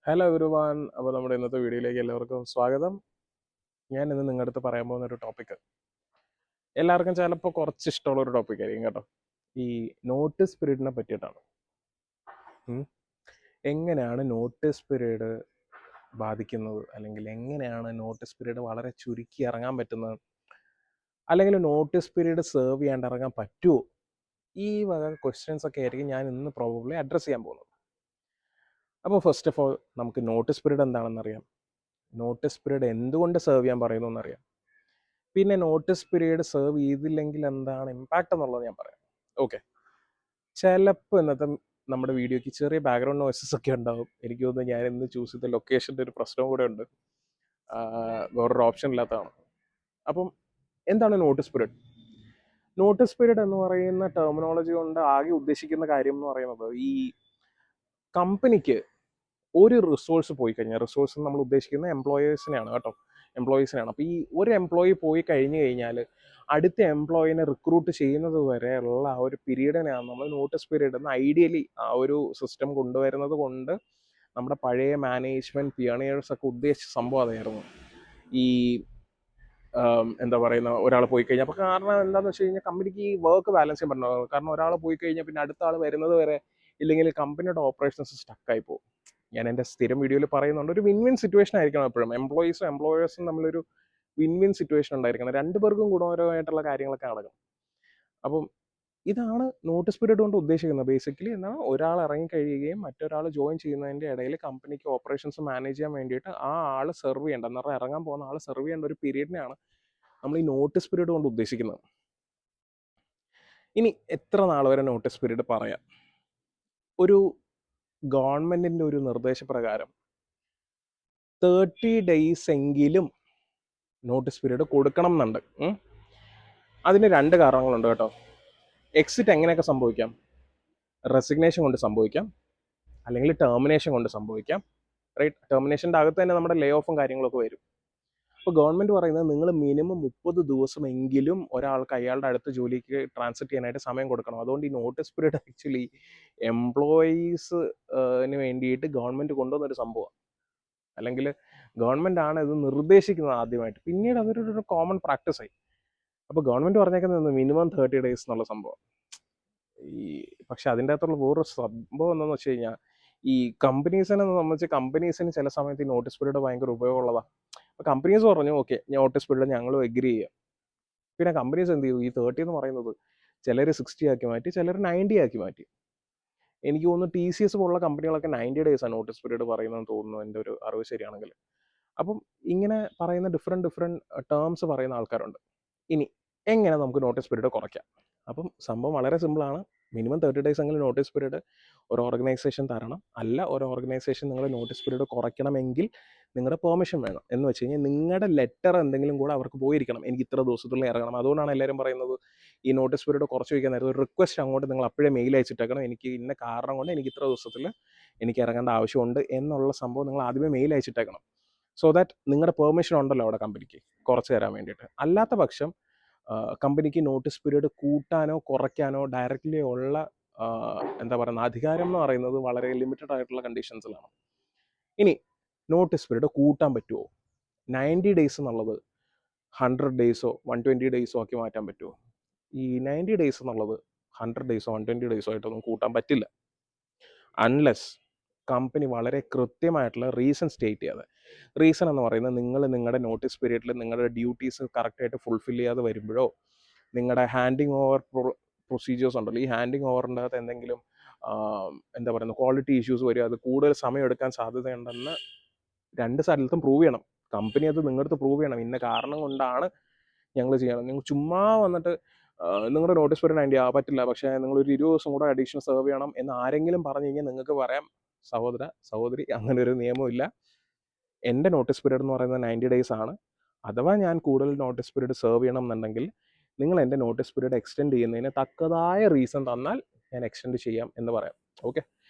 Hello everyone. അപ്പോൾ നമ്മുടെ ഇന്നത്തെ വീഡിയോയിലേക്ക് എല്ലാവർക്കും സ്വാഗതം. ഞാൻ ഇന്ന് നിങ്ങളുടെ അടുത്ത് പറയാൻ പോകുന്ന ഒരു ടോപ്പിക്ക് എല്ലാവർക്കും ചിലപ്പോൾ കുറച്ച് ഇഷ്ടമുള്ള ഒരു ടോപ്പിക് ആയിരിക്കും കേട്ടോ. ഈ നോട്ടീസ് പീരീഡിനെ പറ്റിയിട്ടാണ്. ഉം. എങ്ങനെയാണ് നോട്ടീസ് പീരീഡ് ബാധിക്കുന്നത്, അല്ലെങ്കിൽ എങ്ങനെയാണ് നോട്ടീസ് പീരീഡ് വളരെ ചുരുക്കി ഇറങ്ങാൻ പറ്റുന്നത്, അല്ലെങ്കിൽ നോട്ടീസ് പീരീഡ് സെർവ് ചെയ്യാണ്ട് ഇറങ്ങാൻ പറ്റുമോ? ഈ വക ക്വസ്റ്റ്യൻസ് ഒക്കെ ആയിരിക്കും ഞാൻ ഇന്ന് പ്രോബബ്ലി അഡ്രസ്സ് ചെയ്യാൻ പോകുന്നത്. അപ്പോൾ ഫസ്റ്റ് ഓഫ് ഓൾ നമുക്ക് നോട്ടീസ് പീരീഡ് എന്താണെന്നറിയാം. നോട്ടീസ് പീരീഡ് എന്തുകൊണ്ട് സെർവ് ചെയ്യാൻ പറയുന്നു എന്നറിയാം. പിന്നെ നോട്ടീസ് പീരീഡ് സെർവ് ചെയ്തില്ലെങ്കിൽ എന്താണ് ഇമ്പാക്റ്റ് എന്നുള്ളത് ഞാൻ പറയാം. ഓക്കെ. ചിലപ്പോൾ ഇന്നത്തെ നമ്മുടെ വീഡിയോയ്ക്ക് ചെറിയ ബാക്ക്ഗ്രൗണ്ട് നോയ്സസ് ഒക്കെ ഉണ്ടാവും. എനിക്ക് തോന്നുന്നു ഞാൻ ഇന്ന് ചൂസ് ചെയ്ത ലൊക്കേഷൻ്റെ ഒരു പ്രശ്നം കൂടെ ഉണ്ട്. വേറൊരു ഓപ്ഷൻ ഇല്ലാത്തതാണ്. അപ്പം എന്താണ് നോട്ടീസ് പീരീഡ്? നോട്ടീസ് പീരീഡ് എന്ന് പറയുന്ന ടെർമിനോളജി കൊണ്ട് ആകെ ഉദ്ദേശിക്കുന്ന കാര്യം എന്ന് പറയുന്നത്, ഈ കമ്പനിക്ക് ഒരു റിസോഴ്സ് പോയി കഴിഞ്ഞാൽ, റിസോഴ്സ് നമ്മൾ ഉദ്ദേശിക്കുന്നത് എംപ്ലോയേഴ്സിനെയാണ് കേട്ടോ, എംപ്ലോയീസിനാണ്. അപ്പോൾ ഈ ഒരു എംപ്ലോയി പോയി കഴിഞ്ഞ് കഴിഞ്ഞാൽ അടുത്ത എംപ്ലോയിനെ റിക്രൂട്ട് ചെയ്യുന്നത് വരെ ഉള്ള ആ ഒരു പീരീഡിനെയാണ് നമ്മൾ നോട്ടീസ് പീരീഡ് എന്ന് ഐഡിയലി ആ ഒരു സിസ്റ്റം കൊണ്ടുവരുന്നത് കൊണ്ട് നമ്മുടെ പഴയ മാനേജ്മെൻറ്റ് പിയണിയേഴ്സ് ഒക്കെ ഉദ്ദേശിച്ച സംഭവം അതായിരുന്നു. ഈ എന്താ പറയുന്ന, ഒരാൾ പോയി കഴിഞ്ഞാൽ, അപ്പോൾ കാരണം എന്താണെന്ന് വെച്ച് കഴിഞ്ഞാൽ കമ്പനിക്ക് ഈ വർക്ക് ബാലൻസ് ചെയ്യാൻ പറ്റുന്നത്. കാരണം ഒരാൾ പോയി കഴിഞ്ഞാൽ പിന്നെ അടുത്ത ആൾ വരുന്നത് വരെ ഇല്ലെങ്കിൽ കമ്പനിയുടെ ഓപ്പറേഷൻസ് സ്റ്റക്കായി പോകും. ഞാൻ എൻ്റെ സ്ഥിരം വീഡിയോയിൽ പറയുന്നുണ്ട്, ഒരു വിൻ വിൻ സിറ്റുവേഷൻ ആയിരിക്കണം എപ്പോഴും. എംപ്ലോയീസും എംപ്ലോയേഴ്സും തമ്മിലൊരു വിൻ വിൻ സിറ്റുവേഷൻ ഉണ്ടായിരിക്കണം. രണ്ടുപേർക്കും ഗുണപരമായിട്ടുള്ള കാര്യങ്ങളൊക്കെ നടക്കും. അപ്പം ഇതാണ് നോട്ടീസ് പീരീഡ് കൊണ്ട് ഉദ്ദേശിക്കുന്നത്. ബേസിക്കലി എന്താണ്, ഒരാൾ ഇറങ്ങി കഴിയുകയും മറ്റൊരാൾ ജോയിൻ ചെയ്യുന്നതിൻ്റെ ഇടയിൽ കമ്പനിക്ക് ഓപ്പറേഷൻസ് മാനേജ് ചെയ്യാൻ വേണ്ടിയിട്ട് ആ ആൾ സെർവ് ചെയ്യേണ്ട, എന്ന് പറഞ്ഞാൽ ഇറങ്ങാൻ പോകുന്ന ആൾ സെർവ് ചെയ്യേണ്ട ഒരു പീരീഡിനെയാണ് നമ്മൾ ഈ നോട്ടീസ് പീരീഡ് കൊണ്ട് ഉദ്ദേശിക്കുന്നത്. ഇനി എത്ര നാൾ വരെ നോട്ടീസ് പീരീഡ് പറയാം? ഒരു ഗവൺമെൻറ്റിൻ്റെ ഒരു നിർദ്ദേശപ്രകാരം 30 days എങ്കിലും നോട്ടീസ് പീരീഡ് കൊടുക്കണം എന്നുണ്ട്. അതിന് 2 കാരണങ്ങളുണ്ട് കേട്ടോ. എക്സിറ്റ് എങ്ങനെയൊക്കെ സംഭവിക്കാം? റെസിഗ്നേഷൻ കൊണ്ട് സംഭവിക്കാം, അല്ലെങ്കിൽ ടെർമിനേഷൻ കൊണ്ട് സംഭവിക്കാം. റൈറ്റ്? ടെർമിനേഷൻ്റെ അകത്ത് തന്നെ നമ്മുടെ ലേ ഓഫും കാര്യങ്ങളൊക്കെ വരും. അപ്പോൾ ഗവൺമെൻറ് പറയുന്നത് നിങ്ങൾ മിനിമം 30 ദിവസമെങ്കിലും ഒരാൾക്ക് അയാളുടെ അടുത്ത ജോലിക്ക് ട്രാൻസ്ഫർ ചെയ്യാനായിട്ട് സമയം കൊടുക്കണം. അതുകൊണ്ട് ഈ നോട്ടീസ് പീരീഡ് ആക്ച്വലി എംപ്ലോയീസിന് വേണ്ടിയിട്ട് ഗവൺമെൻറ് കൊണ്ടുവന്നൊരു സംഭവമാണ്. അല്ലെങ്കിൽ ഗവൺമെൻറ് ആണ് ഇത് നിർദ്ദേശിക്കുന്നത് ആദ്യമായിട്ട്, പിന്നീട് അതൊരു കോമൺ പ്രാക്ടീസായി. അപ്പോൾ ഗവൺമെൻറ് പറഞ്ഞേക്കുന്നത് മിനിമം 30 days എന്നുള്ള സംഭവം. പക്ഷെ അതിൻ്റെ അകത്തുള്ള വേറൊരു സംഭവം എന്താണെന്ന് വെച്ച് കഴിഞ്ഞാൽ, ഈ കമ്പനീസിനെ സംബന്ധിച്ച് കമ്പനീസിന് ചില സമയത്ത് ഈ നോട്ടീസ് പീരീഡ് ഭയങ്കര ഉപയോഗമുള്ളതാണ്. അപ്പോൾ കമ്പനീസ് പറഞ്ഞു ഓക്കെ, നോട്ടീസ് പീരീഡ് ഞങ്ങളും എഗ്രി ചെയ്യാം. പിന്നെ കമ്പനീസ് എന്ത് ചെയ്യും, ഈ 30 എന്ന് പറയുന്നത് ചിലർ 60 ആക്കി മാറ്റി, ചിലർ 90 ആക്കി മാറ്റി. എനിക്ക് തോന്നുന്നു TCS പോലുള്ള കമ്പനികളൊക്കെ 90 days നോട്ടീസ് പീരീഡ് പറയുന്നതെന്ന് തോന്നുന്നു, എൻ്റെ ഒരു അറിവ് ശരിയാണെങ്കിൽ. അപ്പം ഇങ്ങനെ പറയുന്ന ഡിഫറെൻറ്റ് ടേംസ് പറയുന്ന ആൾക്കാരുണ്ട്. ഇനി എങ്ങനെ നമുക്ക് നോട്ടീസ് പീരീഡ് കുറയ്ക്കാം? അപ്പം സംഭവം വളരെ സിമ്പിളാണ്. മിനിമം 30 days എങ്കിലും നോട്ടീസ് പീരീഡ് ഒരു ഓർഗനൈസേഷൻ തരണം. അല്ല, ഒരു ഓർഗനൈസേഷൻ നിങ്ങൾ നോട്ടീസ് പീരീഡ് കുറയ്ക്കണമെങ്കിൽ നിങ്ങളുടെ പെർമിഷൻ വേണം. എന്ന് വെച്ച് കഴിഞ്ഞാൽ നിങ്ങളുടെ ലെറ്റർ എന്തെങ്കിലും കൂടെ അവർക്ക് പോയിരിക്കണം, എനിക്ക് ഇത്ര ദിവസത്തിനുള്ളിൽ ഇറങ്ങണം. അതുകൊണ്ടാണ് എല്ലാവരും പറയുന്നത് ഈ നോട്ടീസ് പീരീഡ് കുറച്ച് വയ്ക്കാൻ നേരത്തെ ഒരു റിക്വസ്റ്റ് അങ്ങോട്ട് നിങ്ങൾ അപ്പോഴേ മെയിൽ അയച്ചിട്ടേക്കണം, എനിക്ക് ഇന്ന കാരണം കൊണ്ട് എനിക്ക് ഇത്ര ദിവസത്തിൽ എനിക്ക് ഇറങ്ങേണ്ട ആവശ്യമുണ്ട് എന്നുള്ള സംഭവം നിങ്ങൾ ആദ്യമേ മെയിൽ അയച്ചിട്ടേക്കണം. സോ ദാറ്റ് നിങ്ങളുടെ പെർമിഷൻ ഉണ്ടല്ലോ അവിടെ കമ്പനിക്ക് കുറച്ച് തരാൻ വേണ്ടിയിട്ട്. അല്ലാത്ത പക്ഷം കമ്പനിക്ക് നോട്ടീസ് പീരീഡ് കൂട്ടാനോ കുറയ്ക്കാനോ ഡയറക്റ്റ്ലി ഉള്ള എന്താ പറയുന്ന അധികാരം എന്ന് പറയുന്നത് വളരെ ലിമിറ്റഡ് ആയിട്ടുള്ള കണ്ടീഷൻസിലാണ്. ഇനി നോട്ടീസ് പീരീഡ് കൂട്ടാൻ പറ്റുമോ? 90 days എന്നുള്ളത് 100 days 120 days ആക്കി മാറ്റാൻ പറ്റുമോ? ഈ 90 days എന്നുള്ളത് 100 days 120 days ആയിട്ടൊന്നും കൂട്ടാൻ പറ്റില്ല, അൺലെസ് കമ്പനി വളരെ കൃത്യമായിട്ടുള്ള റീസൺ സ്റ്റേറ്റ് ചെയ്യാതെ. റീസൺ എന്ന് പറയുന്നത്, നിങ്ങൾ നിങ്ങളുടെ നോട്ടീസ് പീരീഡിൽ നിങ്ങളുടെ ഡ്യൂട്ടീസ് കറക്റ്റായിട്ട് ഫുൾഫിൽ ചെയ്യാതെ വരുമ്പോഴോ, നിങ്ങളുടെ ഹാൻഡിങ് ഓവർ പ്രൊസീജിയേഴ്സ് ഉണ്ടല്ലോ, ഈ ഹാൻഡിങ് ഓവറിൻ്റെ അകത്ത് എന്തെങ്കിലും എന്താ പറയുന്നത് ക്വാളിറ്റി ഇഷ്യൂസ് വരിക, അത് കൂടുതൽ സമയം എടുക്കാൻ സാധ്യതയുണ്ടെന്ന് 2 സ്ഥലത്തും പ്രൂവ് ചെയ്യണം. കമ്പനി അത് നിങ്ങളുടെ പ്രൂവ് ചെയ്യണം, ഇന്ന കാരണം കൊണ്ടാണ് ഞങ്ങൾ ചെയ്യണം. നിങ്ങൾ ചുമ്മാ വന്നിട്ട് നിങ്ങളുടെ നോട്ടീസ് പീരീഡ് 90 പറ്റില്ല, പക്ഷേ നിങ്ങളൊരു 20 ദിവസം കൂടെ അഡീഷണൽ സെർവ് ചെയ്യണം എന്ന് ആരെങ്കിലും പറഞ്ഞു കഴിഞ്ഞാൽ നിങ്ങൾക്ക് പറയാം, സഹോദരി അങ്ങനെ ഒരു നിയമമില്ല. എൻ്റെ നോട്ടീസ് പീരീഡ് എന്ന് പറയുന്നത് 90 days ആണ്. അഥവാ ഞാൻ കൂടുതൽ നോട്ടീസ് പീരീഡ് സെർവ് ചെയ്യണം എന്നുണ്ടെങ്കിൽ നിങ്ങൾ എൻ്റെ നോട്ടീസ് പീരീഡ് എക്സ്റ്റെൻഡ് ചെയ്യുന്നതിന് തക്കതായ റീസൺ തന്നാൽ ഞാൻ എക്സ്റ്റെൻഡ് ചെയ്യാം എന്ന് പറയാം. ഓക്കെ,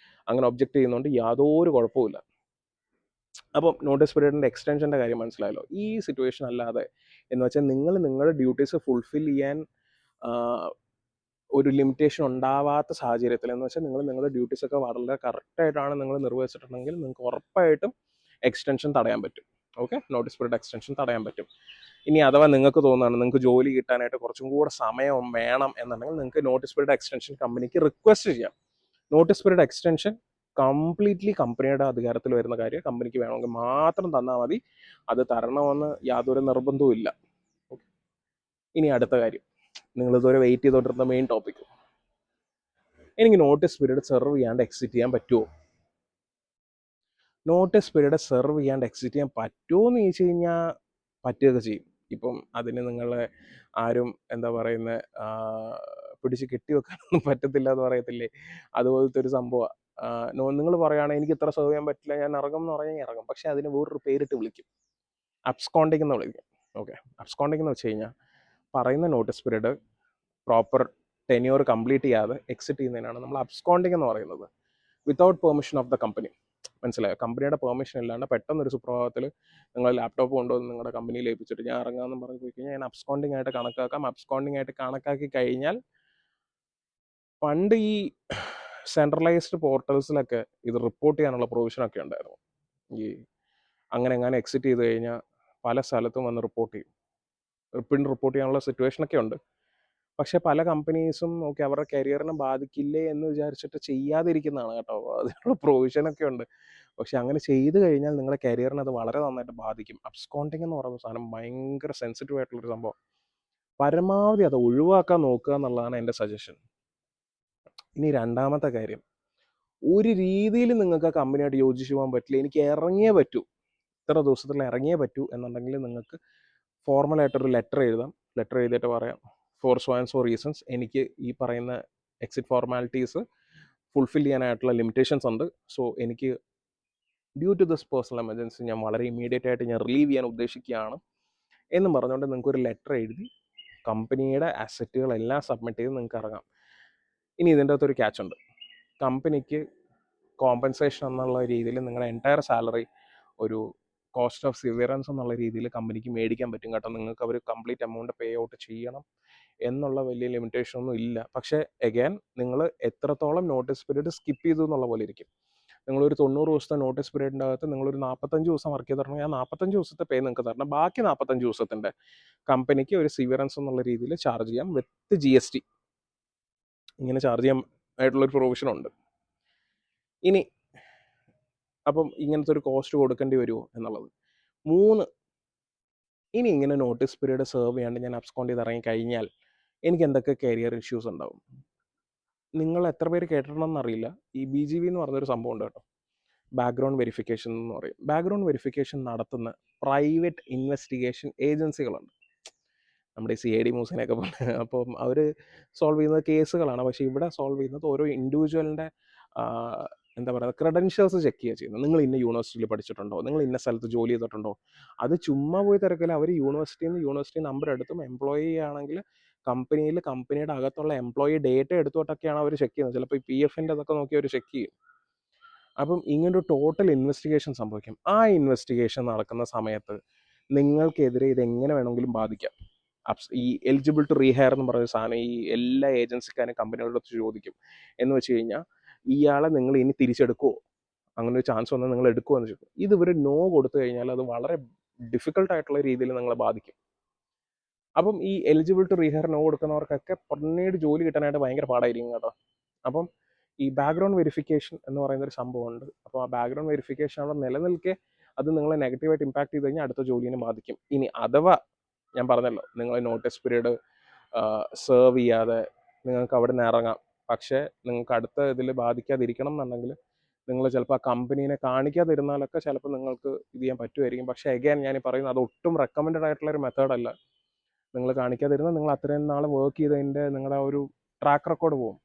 അങ്ങനെ ഒബ്ജക്റ്റ് ചെയ്യുന്നതുകൊണ്ട് യാതൊരു കുഴപ്പമില്ല. അപ്പം നോട്ടീസ് പീരീഡിൻ്റെ എക്സ്റ്റൻഷൻ്റെ കാര്യം മനസ്സിലായല്ലോ. ഈ സിറ്റുവേഷൻ അല്ലാതെ എന്ന് വെച്ചാൽ നിങ്ങൾ നിങ്ങളുടെ ഡ്യൂട്ടീസ് ഫുൾഫിൽ ചെയ്യാൻ ഒരു ലിമിറ്റേഷൻ ഉണ്ടാവാത്ത സാഹചര്യത്തിൽ എന്ന് വെച്ചാൽ നിങ്ങൾ നിങ്ങളുടെ ഡ്യൂട്ടീസൊക്കെ വളരെ കറക്റ്റായിട്ടാണ് നിങ്ങൾ നിർവഹിച്ചിട്ടുണ്ടെങ്കിൽ നിങ്ങൾക്ക് ഉറപ്പായിട്ടും എക്സ്റ്റൻഷൻ തടയാൻ പറ്റും. ഓക്കെ, നോട്ടീസ് പീരീഡ് എക്സ്റ്റൻഷൻ തടയാൻ പറ്റും. ഇനി അഥവാ നിങ്ങൾക്ക് തോന്നുകയാണ് നിങ്ങൾക്ക് ജോലി കിട്ടാനായിട്ട് കുറച്ചും കൂടെ സമയം വേണം എന്നുണ്ടെങ്കിൽ നിങ്ങൾക്ക് നോട്ടീസ് പീരീഡ് എക്സ്റ്റൻഷൻ കമ്പനിക്ക് റിക്വസ്റ്റ് ചെയ്യാം. നോട്ടീസ് പീരീഡ് എക്സ്റ്റൻഷൻ കംപ്ലീറ്റ്ലി കമ്പനിയുടെ അധികാരത്തിൽ വരുന്ന കാര്യം. കമ്പനിക്ക് വേണമെങ്കിൽ മാത്രം തന്നാൽ മതി, അത് തരണമെന്ന് യാതൊരു നിർബന്ധവും ഇല്ല. ഓക്കെ, ഇനി അടുത്ത കാര്യം, നിങ്ങളിതുവരെ വെയിറ്റ് ചെയ്തുകൊണ്ടിരുന്ന മെയിൻ ടോപ്പിക്, എനിക്ക് നോട്ടീസ് പീരീഡ് സെർവ് ചെയ്യാണ്ട് എക്സിറ്റ് ചെയ്യാൻ പറ്റുമോ? നോട്ടീസ് പീരീഡ് സെർവ് ചെയ്യാണ്ട് എക്സിറ്റ് ചെയ്യാൻ പറ്റുമോ എന്ന് ചോദിച്ചു കഴിഞ്ഞാൽ പറ്റുകയൊക്കെ ചെയ്യും. ഇപ്പം അതിന് നിങ്ങളെ ആരും എന്താ പറയുന്നത് പിടിച്ച് കെട്ടിവെക്കാനൊന്നും പറ്റത്തില്ല എന്ന് പറയത്തില്ലേ, അതുപോലത്തെ ഒരു സംഭവമാണ്. നിങ്ങൾ പറയുകയാണെങ്കിൽ എനിക്ക് ഇത്ര സെർവ് ചെയ്യാൻ പറ്റില്ല, ഞാൻ ഇറങ്ങും എന്ന് പറഞ്ഞാൽ ഇറങ്ങും. പക്ഷേ അതിന് വേറൊരു പേരിട്ട് വിളിക്കും, അബ്സ്കോണ്ടിങ് എന്ന് വിളിക്കും. ഓക്കെ, അബ്സ്കോണ്ടിങ് എന്ന് വെച്ച് കഴിഞ്ഞാൽ പറയുന്ന notice period proper tenure complete ചെയ്യാതെ എക്സിറ്റ് ചെയ്യുന്നതിനാണ് നമ്മൾ അബ്സ്കോണ്ടിങ് എന്ന് പറയുന്നത്, without permission of the company. മനസ്സിലായോ? കമ്പനിയുടെ പെർമിഷൻ ഇല്ലാണ്ട് പെട്ടെന്നൊരു സുപ്രഭാതത്തിൽ നിങ്ങൾ ലാപ്ടോപ്പ് കൊണ്ടുവന്ന് നിങ്ങളുടെ കമ്പനിയിൽ ഏൽപ്പിച്ചിട്ട് ഞാൻ ഇറങ്ങാമെന്ന് പറഞ്ഞ് പോയി കഴിഞ്ഞാൽ ഞാൻ അബ്സ്കോണ്ടിങ് ആയിട്ട് കണക്കാക്കാം. അബ്സ്കോണ്ടിങ് ആയിട്ട് കണക്കാക്കി കഴിഞ്ഞാൽ പണ്ട് ഈ സെൻട്രലൈസ്ഡ് പോർട്ടൽസിലൊക്കെ ഇത് റിപ്പോർട്ട് ചെയ്യാനുള്ള പ്രൊവിഷനൊക്കെ ഉണ്ടായിരുന്നു. ഈ അങ്ങനെ എങ്ങനെ എക്സിറ്റ് ചെയ്ത് കഴിഞ്ഞാൽ പല സ്ഥലത്തും വന്ന് റിപ്പോർട്ട് ചെയ്യും, പിന്നെ റിപ്പോർട്ട് ചെയ്യാനുള്ള സിറ്റുവേഷനൊക്കെ ഉണ്ട്. പക്ഷേ പല കമ്പനീസും ഓക്കെ അവരുടെ കരിയറിനെ ബാധിക്കില്ലേ എന്ന് വിചാരിച്ചിട്ട് ചെയ്യാതിരിക്കുന്നതാണ് കേട്ടോ. അതിനുള്ള പ്രൊവിഷനൊക്കെ ഉണ്ട്. പക്ഷെ അങ്ങനെ ചെയ്ത് കഴിഞ്ഞാൽ നിങ്ങളുടെ കരിയറിനെ അത് വളരെ നന്നായിട്ട് ബാധിക്കും. അബ്സ്കോണ്ടിങ് എന്ന് പറയുന്ന സാധനം ഭയങ്കര സെൻസിറ്റീവ് ആയിട്ടുള്ളൊരു സംഭവം. പരമാവധി അത് ഒഴിവാക്കാൻ നോക്കുക എന്നുള്ളതാണ് എൻ്റെ സജഷൻ. ഇനി രണ്ടാമത്തെ കാര്യം, ഒരു രീതിയിൽ നിങ്ങൾക്ക് ആ കമ്പനിയായിട്ട് യോജിച്ച് പോകാൻ പറ്റില്ല, എനിക്ക് ഇറങ്ങിയേ പറ്റൂ, ഇത്ര ദിവസത്തിൽ ഇറങ്ങിയേ പറ്റൂ എന്നുണ്ടെങ്കിൽ നിങ്ങൾക്ക് ഫോർമലായിട്ടൊരു ലെറ്റർ എഴുതാം. ലെറ്റർ എഴുതിയിട്ട് പറയാം, for so and so reasons എനിക്ക് ഈ പറയുന്ന എക്സിറ്റ് ഫോർമാലിറ്റീസ് ഫുൾഫിൽ ചെയ്യാനായിട്ടുള്ള ലിമിറ്റേഷൻസ് ഉണ്ട്. സോ എനിക്ക് due to this personal emergency ഞാൻ വളരെ ഇമ്മീഡിയറ്റ് ആയിട്ട് ഞാൻ റിലീവ് ചെയ്യാൻ ഉദ്ദേശിക്കുകയാണ് എന്നും പറഞ്ഞുകൊണ്ട് നിങ്ങൾക്കൊരു ലെറ്റർ എഴുതി കമ്പനിയുടെ അസറ്റുകളെല്ലാം സബ്മിറ്റ് ചെയ്ത് നിങ്ങൾക്ക് ഇറങ്ങാം. ഇനി ഇതിൻ്റെ അകത്തൊരു ക്യാച്ച് ഉണ്ട്. കമ്പനിക്ക് കോമ്പൻസേഷൻ എന്നുള്ള രീതിയിൽ നിങ്ങളുടെ എൻറ്റയർ സാലറി ഒരു കോസ്റ്റ് ഓഫ് സിവിയറൻസ് എന്നുള്ള രീതിയിൽ കമ്പനിക്ക് മേടിക്കാൻ പറ്റും കേട്ടോ. നിങ്ങൾക്ക് അവർ കംപ്ലീറ്റ് എമൗണ്ട് പേ ഔട്ട് ചെയ്യണം എന്നുള്ള വലിയ ലിമിറ്റേഷൻ ഒന്നും ഇല്ല. പക്ഷേ എഗൈൻ നിങ്ങൾ എത്രത്തോളം നോട്ടീസ് പീരീഡ് സ്കിപ്പ് ചെയ്തു എന്നുള്ള പോലെ ഇരിക്കും. നിങ്ങളൊരു 90 ദിവസത്തെ നോട്ടീസ് പീരീഡിൻ്റെ അകത്ത് നിങ്ങളൊരു 45 ദിവസം വർക്ക് ചെയ്തിട്ടുണ്ടെങ്കിൽ ആ 45 ദിവസത്തെ പേ നിങ്ങൾക്ക് തരണം. ബാക്കി 45 ദിവസത്തിൻ്റെ കമ്പനിക്ക് ഒരു സിവിയറൻസ് എന്നുള്ള രീതിയിൽ ചാർജ് ചെയ്യാം വിത്ത് GST. ഇങ്ങനെ ചാർജ് ചെയ്യാൻ ആയിട്ടുള്ളൊരു പ്രൊവിഷൻ ഉണ്ട്. ഇനി അപ്പം ഇങ്ങനത്തെ ഒരു കോസ്റ്റ് കൊടുക്കേണ്ടി വരുമോ എന്നുള്ളത്. 3, ഇനി ഇങ്ങനെ നോട്ടീസ് പീരീഡ് സെർവ് ചെയ്യാണ്ട് ഞാൻ അബ്സ്കോണ്ട് ചെയ്ത് ഇറങ്ങി കഴിഞ്ഞാൽ എനിക്ക് എന്തൊക്കെ കരിയർ ഇഷ്യൂസ് ഉണ്ടാവും. നിങ്ങൾ എത്ര പേര് കേട്ടിട്ടുണ്ടെന്നറിയില്ല, ഈ BGV എന്ന് പറഞ്ഞൊരു സംഭവം ഉണ്ട് കേട്ടോ, ബാക്ക്ഗ്രൗണ്ട് വെരിഫിക്കേഷൻ എന്ന് പറയും. ബാക്ക്ഗ്രൗണ്ട് വെരിഫിക്കേഷൻ നടത്തുന്ന പ്രൈവറ്റ് ഇൻവെസ്റ്റിഗേഷൻ ഏജൻസികളുണ്ട്, നമ്മുടെ CID മൂസിനെയൊക്കെ പോലെ. അപ്പം അവർ സോൾവ് ചെയ്യുന്നത് കേസുകളാണ്. പക്ഷേ ഇവിടെ സോൾവ് ചെയ്യുന്നത് ഓരോ ഇൻഡിവിജ്വലിൻ്റെ എന്താ പറയുക ക്രെഡൻഷ്യൽസ് ചെക്ക് ചെയ്യുക ചെയ്യുന്നത്. നിങ്ങൾ ഇന്ന യൂണിവേഴ്സിറ്റിയിൽ പഠിച്ചിട്ടുണ്ടോ, നിങ്ങൾ ഇന്ന സ്ഥലത്ത് ജോലി ചെയ്തിട്ടുണ്ടോ, അത് ചുമ്മാ പോയി തിരക്കില്ല. അവർ യൂണിവേഴ്സിറ്റി നമ്പർ എടുത്തും എംപ്ലോയി ആണെങ്കിൽ കമ്പനിയുടെ അകത്തുള്ള എംപ്ലോയി ഡേറ്റ എടുത്തോട്ടൊക്കെയാണ് അവർ ചെക്ക് ചെയ്യുന്നത്. ചിലപ്പോൾ ഈ PFൻ്റെ അതൊക്കെ നോക്കി അവർ ചെക്ക് ചെയ്യും. അപ്പം ഇങ്ങനൊരു ടോട്ടൽ ഇൻവെസ്റ്റിഗേഷൻ സംഭവിക്കും. ആ ഇൻവെസ്റ്റിഗേഷൻ നടക്കുന്ന സമയത്ത് നിങ്ങൾക്കെതിരെ ഇതെങ്ങനെ വേണമെങ്കിലും ബാധിക്കാം. ഈ എലിജിബിൾ ടു റീഹയർ എന്ന് പറയുന്ന സാധനം ഈ എല്ലാ ഏജൻസിക്കാരും കമ്പനികളുടെ അടുത്ത് ചോദിക്കും. എന്ന് വെച്ച് കഴിഞ്ഞാൽ ഇയാളെ നിങ്ങൾ ഇനി തിരിച്ചെടുക്കുമോ, അങ്ങനെ ഒരു ചാൻസ് വന്നാൽ നിങ്ങൾ എടുക്കുമോ എന്ന് ചോദിക്കും. ഇത് ഇവർ നോ കൊടുത്തു കഴിഞ്ഞാൽ അത് വളരെ ഡിഫിക്കൽട്ടായിട്ടുള്ള രീതിയിൽ നിങ്ങളെ ബാധിക്കും. അപ്പം ഈ എലിജിബിൾ ടു റീഹയർ നോ കൊടുക്കുന്നവർക്കൊക്കെ പിന്നീട് ജോലി കിട്ടാനായിട്ട് ഭയങ്കര പാടായിരിക്കും കേട്ടോ. അപ്പം ഈ ബാക്ക്ഗ്രൗണ്ട് വെരിഫിക്കേഷൻ എന്ന് പറയുന്നൊരു സംഭവമുണ്ട്. അപ്പോൾ ആ ബാക്ക്ഗ്രൗണ്ട് വെരിഫിക്കേഷൻ അവിടെ നിലനിൽക്കെ അത് നിങ്ങളെ നെഗറ്റീവായിട്ട് ഇമ്പാക്ട് ചെയ്ത് കഴിഞ്ഞാൽ അടുത്ത ജോലിനെ ബാധിക്കും. ഇനി അഥവാ ഞാൻ പറഞ്ഞല്ലോ നിങ്ങൾ നോട്ടീസ് പീരീഡ് സെർവ് ചെയ്യാതെ നിങ്ങൾക്ക് അവിടെ നിന്ന് ഇറങ്ങാം, പക്ഷേ നിങ്ങൾക്ക് അടുത്ത ഇതിൽ ബാധിക്കാതിരിക്കണം എന്നുണ്ടെങ്കിൽ നിങ്ങൾ ചിലപ്പോൾ ആ കമ്പനീനെ കാണിക്കാതിരുന്നാലൊക്കെ ചിലപ്പോൾ നിങ്ങൾക്ക് ഇത് ചെയ്യാൻ പറ്റുമായിരിക്കും. പക്ഷേ അഗൈൻ ഞാൻ പറയുന്നത് അത് ഒട്ടും റെക്കമെൻഡഡ് ആയിട്ടുള്ളൊരു മെത്തേഡല്ല. നിങ്ങൾ കാണിക്കാതിരുന്നാൽ നിങ്ങൾ അത്രയും നാൾ വർക്ക് ചെയ്തതിൻ്റെ നിങ്ങളുടെ ഒരു ട്രാക്ക് റെക്കോർഡ് പോകും.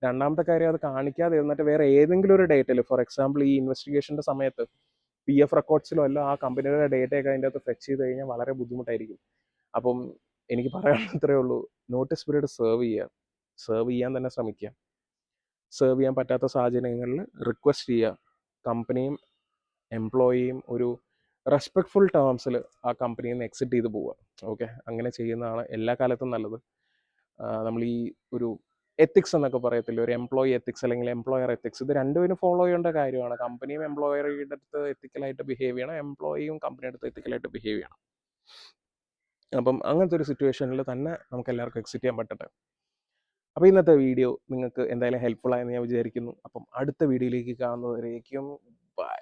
രണ്ടാമത്തെ കാര്യം, അത് കാണിക്കാതെ ഇരുന്നിട്ട് വേറെ ഏതെങ്കിലും ഒരു ഡേറ്റയിൽ, ഫോർ എക്സാമ്പിൾ ഈ ഇൻവെസ്റ്റിഗേഷൻ്റെ സമയത്ത് PF റെക്കോർഡ്സിലോ അല്ല ആ കമ്പനിയുടെ ഡേറ്റയൊക്കെ അതിൻ്റെ അകത്ത് ഫെച്ച് ചെയ്ത് കഴിഞ്ഞാൽ വളരെ ബുദ്ധിമുട്ടായിരിക്കും. അപ്പം എനിക്ക് പറയാനുള്ളത്രേ ഉള്ളൂ, നോട്ടീസ് പീരീഡ് സെർവ് ചെയ്യാൻ തന്നെ ശ്രമിക്കുക. സെർവ് ചെയ്യാൻ പറ്റാത്ത സാഹചര്യങ്ങളിൽ റിക്വസ്റ്റ് ചെയ്യുക. കമ്പനിയും എംപ്ലോയിയും ഒരു റെസ്പെക്ട്ഫുൾ ടേംസിൽ ആ കമ്പനിയിൽ നിന്ന് എക്സിറ്റ് ചെയ്ത് പോവുക. ഓക്കെ, അങ്ങനെ ചെയ്യുന്നതാണ് എല്ലാ കാലത്തും നല്ലത്. നമ്മൾ ഈ ഒരു എത്തിക്സ് എന്നൊക്കെ പറയത്തില്ല, ഒരു എംപ്ലോയി എത്തിക്സ് അല്ലെങ്കിൽ എംപ്ലോയർ എത്തിക്സ്, ഇത് രണ്ടുപേരും ഫോളോ ചെയ്യേണ്ട കാര്യമാണ്. കമ്പനിയും എംപ്ലോയറുടെ അടുത്ത് എത്തിക്കലായിട്ട് ബിഹേവ് ചെയ്യണം, എംപ്ലോയിയും കമ്പനിയുടെ അടുത്ത് എത്തിക്കലായിട്ട് ബിഹേവ് ചെയ്യണം. അപ്പം അങ്ങനത്തെ ഒരു സിറ്റുവേഷനിൽ തന്നെ നമുക്ക് എല്ലാവർക്കും എക്സിറ്റ് ചെയ്യാൻ പറ്റട്ടെ. അപ്പോൾ ഇന്നത്തെ വീഡിയോ നിങ്ങൾക്ക് എന്തായാലും ഹെൽപ്ഫുൾ ആയെന്ന് ഞാൻ വിചാരിക്കുന്നു. അപ്പം അടുത്ത വീഡിയോയിലേക്ക് കാണുന്നവരേക്കും ബൈ.